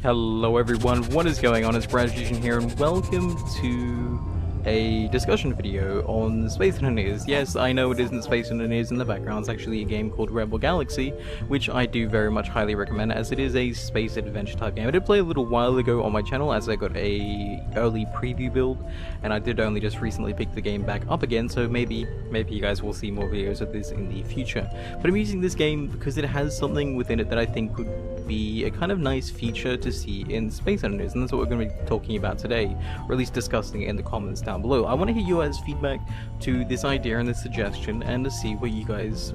Hello everyone, what is going on? It's BradPhusion here and welcome to a discussion video on Space Engineers. Yes, I know it isn't Space Engineers in the background, it's actually a game called Rebel Galaxy, which I do very much highly recommend as it is a space adventure type game. I did play a little while ago on my channel as I got a early preview build, and I did only just recently pick the game back up again, so maybe you guys will see more videos of this in the future. But I'm using this game because it has something within it that I think would be a kind of nice feature to see in Space Engineers, and that's what we're going to be talking about today, or at least discussing it in the comments down below. I want to hear you guys' feedback to this idea and this suggestion, and to see what you guys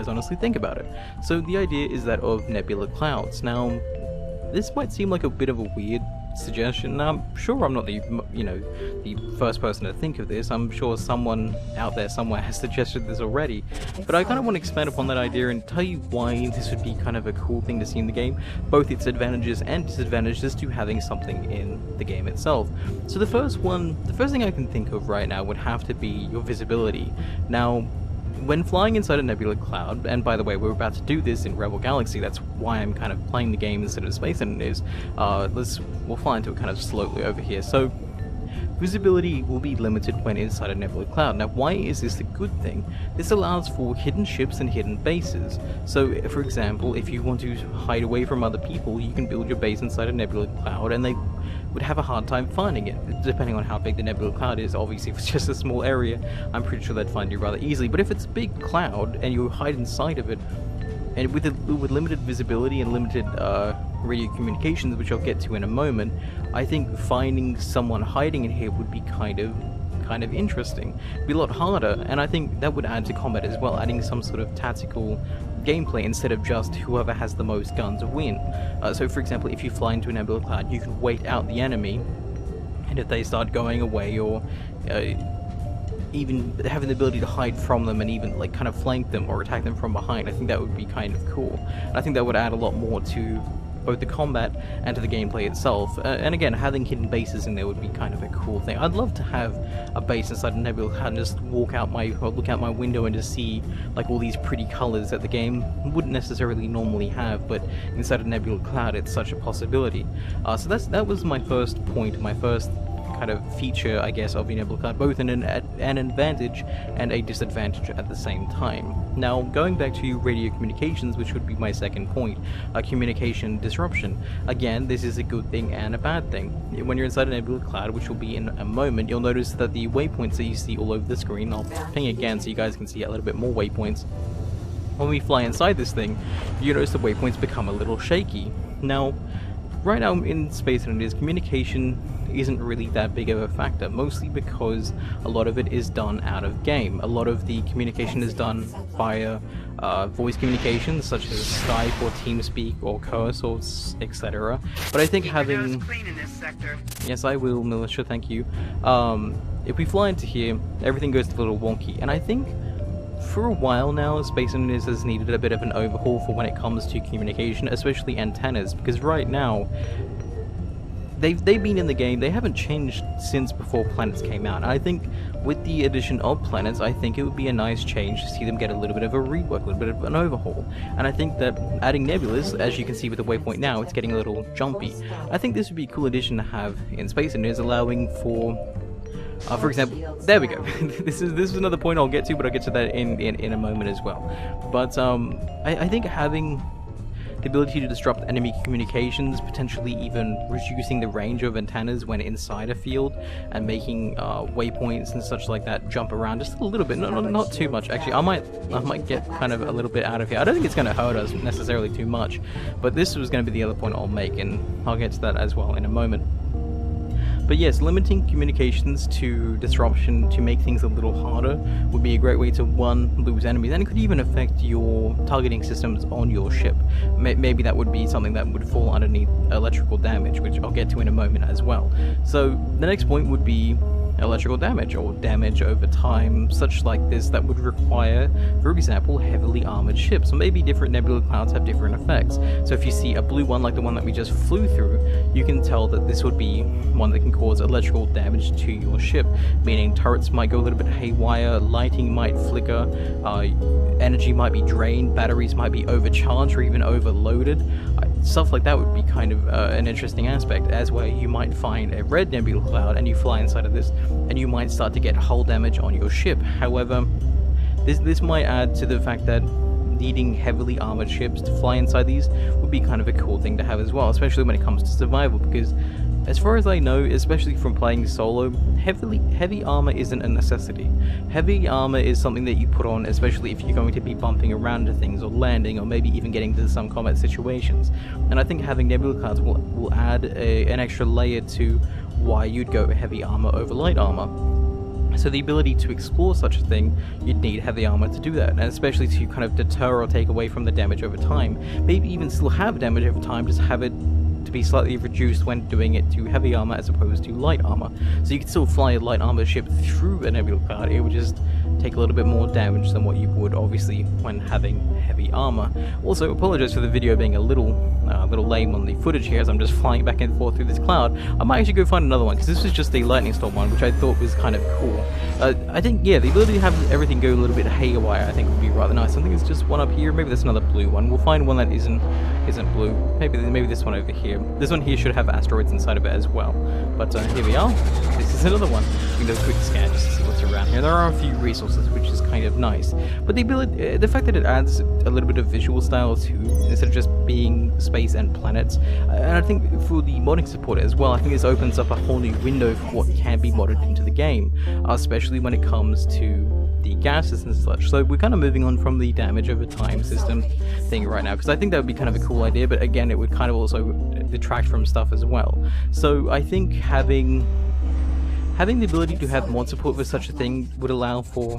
honestly think about it. So the idea is that of nebula clouds. Now, this might seem like a bit of a weird suggestion. Now, I'm sure I'm not the first person to think of this. I'm sure someone out there somewhere has suggested this already, but I kind of want to expand upon that idea and tell you why this would be kind of a cool thing to see in the game, both its advantages and disadvantages to having something in the game itself. So the first thing I can think of right now would have to be your visibility. Now, when flying inside a nebula cloud, and by the way, we're about to do this in Rebel Galaxy, that's why I'm kind of playing the game instead of Space Engineers. We'll fly into it kind of slowly over here. So, visibility will be limited when inside a nebula cloud. Now, why is this a good thing? This allows for hidden ships and hidden bases. So, for example, if you want to hide away from other people, you can build your base inside a nebula cloud, and they would have a hard time finding it, depending on how big the nebula cloud is. Obviously, if it's just a small area, I'm pretty sure they'd find you rather easily. But if it's a big cloud and you hide inside of it, and with limited visibility and limited radio communications, which I'll get to in a moment, I think finding someone hiding in here would be kind of interesting. It'd be a lot harder, and I think that would add to combat as well, adding some sort of tactical gameplay instead of just whoever has the most guns win. So for example, if you fly into a nebula cloud, you can wait out the enemy, and if they start going away, or even having the ability to hide from them and even like kind of flank them or attack them from behind, I think that would be kind of cool. And I think that would add a lot more to both the combat and to the gameplay itself. And again, having hidden bases in there would be kind of a cool thing. I'd love to have a base inside a nebula cloud and just look out my window and just see like all these pretty colors that the game wouldn't necessarily normally have, but inside a nebula cloud it's such a possibility. So that was my first point, my first kind of feature, I guess, of the nebula cloud, both an advantage and a disadvantage at the same time. Now, going back to radio communications, which would be my second point, communication disruption. Again, this is a good thing and a bad thing. When you're inside a nebula cloud, which will be in a moment, you'll notice that the waypoints that you see all over the screen, I'll ping again so you guys can see a little bit more waypoints. When we fly inside this thing, you notice the waypoints become a little shaky. Now, right now in Space Engineers, communication isn't really that big of a factor, mostly because a lot of it is done out of game. A lot of the communication is done via voice communications, such as Skype or TeamSpeak or Curse or etc. But I think having... Yes, I will, Militia, thank you. If we fly into here, everything goes a little wonky, and I think for a while now, Space Engineers has needed a bit of an overhaul for when it comes to communication, especially antennas, because right now, they've been in the game, they haven't changed since before planets came out. And I think with the addition of planets, I think it would be a nice change to see them get a little bit of a rework, a little bit of an overhaul. And I think that adding nebulas, as you can see with the waypoint now, it's getting a little jumpy. I think this would be a cool addition to have in Space Engineers, allowing for example, there we go. This is another point I'll get to, but I'll get to that in a moment as well. But I think having the ability to disrupt enemy communications, potentially even reducing the range of antennas when inside a field, and making waypoints and such like that jump around just a little bit, not too much. Actually, I might get kind of a little bit out of here. I don't think it's going to hurt us necessarily too much, but this was going to be the other point I'll make, and I'll get to that as well in a moment. But yes, limiting communications to disruption to make things a little harder would be a great way to, one, lose enemies, and it could even affect your targeting systems on your ship. Maybe that would be something that would fall underneath electrical damage, which I'll get to in a moment as well. So the next point would be electrical damage or damage over time, such like this, that would require, for example, heavily armored ships. Or maybe different nebula clouds have different effects. So if you see a blue one like the one that we just flew through, you can tell that this would be one that can cause electrical damage to your ship, meaning turrets might go a little bit haywire, lighting might flicker, energy might be drained, batteries might be overcharged or even overloaded. Stuff like that would be kind of an interesting aspect, as where you might find a red nebula cloud and you fly inside of this and you might start to get hull damage on your ship. However, this might add to the fact that needing heavily armored ships to fly inside these would be kind of a cool thing to have as well, especially when it comes to survival, because as far as I know, especially from playing solo, heavy armor isn't a necessity. Heavy armor is something that you put on, especially if you're going to be bumping around to things or landing, or maybe even getting to some combat situations. And I think having nebula clouds will add an extra layer to why you'd go heavy armor over light armor. So the ability to explore such a thing, you'd need heavy armor to do that, and especially to kind of deter or take away from the damage over time. Maybe even still have damage over time, just have it to be slightly reduced when doing it to heavy armor as opposed to light armor. So you could still fly a light armor ship through a nebula cloud, it would just take a little bit more damage than what you would obviously when having heavy armor. Also, apologize for the video being a little lame on the footage here as I'm just flying back and forth through this cloud. I might actually go find another one, because this was just the lightning storm one, which I thought was kind of cool. I think, yeah, the ability to have everything go a little bit haywire I think would be rather nice. I think there's just one up here, maybe there's another blue one. We'll find one that isn't blue. Maybe this one over here. This one here should have asteroids inside of it as well. But here we are. This is another one. We can do a quick scan just to see what's around here. There are a few resources, which is kind of nice. But the fact that it adds a little bit of visual style to, instead of just being space and planets, and I think for the modding support as well, I think this opens up a whole new window for what can be modded into the game, especially when it comes to the gases and such. So we're kind of moving on from the damage over time system thing right now, because I think that would be kind of a cool idea, but again, it would kind of also detract from stuff as well. So I think having the ability to have mod support for such a thing would allow for,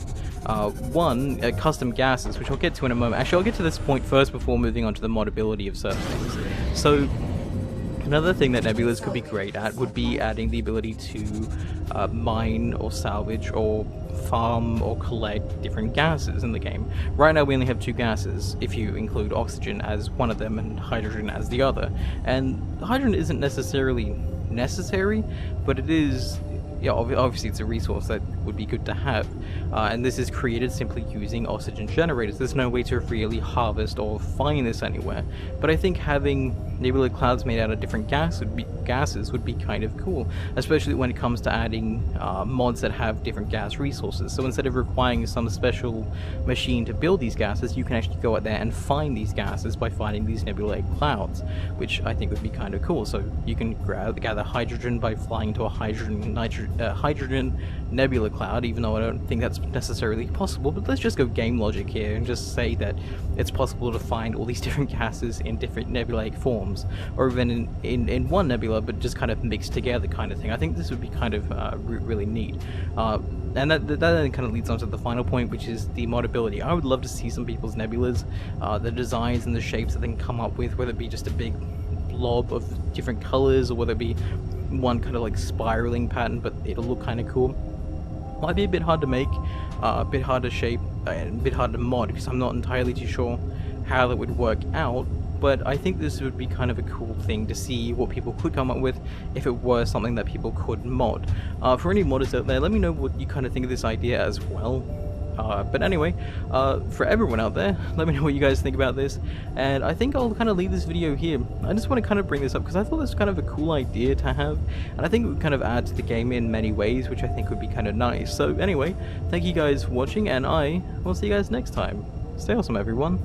one, custom gases, which I'll get to in a moment. Actually, I'll get to this point first before moving on to the modability of certain things. So another thing that Nebulas could be great at would be adding the ability to mine or salvage or farm or collect different gases in the game. Right now we only have two gases, if you include oxygen as one of them and hydrogen as the other. And hydrogen isn't necessarily necessary, but it is, yeah, obviously it's a resource that would be good to have, and this is created simply using oxygen generators. There's no way to really harvest or find this anywhere, but I think having nebula clouds made out of different gases would be kind of cool, especially when it comes to adding mods that have different gas resources. So instead of requiring some special machine to build these gases, you can actually go out there and find these gases by finding these nebulae clouds, which I think would be kind of cool. So you can gather hydrogen by flying to a hydrogen nebula cloud, even though I don't think that's necessarily possible, but let's just go game logic here and just say that it's possible to find all these different gases in different nebulaic forms, or even in one nebula, but just kind of mixed together kind of thing. I think this would be kind of really neat. And that then kind of leads on to the final point, which is the modability. I would love to see some people's nebulas, the designs and the shapes that they can come up with, whether it be just a big blob of different colors, or whether it be one kind of like spiraling pattern, but it'll look kind of cool. Might be a bit hard to make, a bit hard to shape, and a bit hard to mod, because I'm not entirely too sure how that would work out. But I think this would be kind of a cool thing to see what people could come up with if it were something that people could mod. For any modders out there, let me know what you kind of think of this idea as well. But anyway, for everyone out there, let me know what you guys think about this, and I think I'll kind of leave this video here. I just want to kind of bring this up because I thought this was kind of a cool idea to have, and I think it would kind of add to the game in many ways, which I think would be kind of nice. So anyway, thank you guys for watching, and I will see you guys next time. Stay awesome, everyone.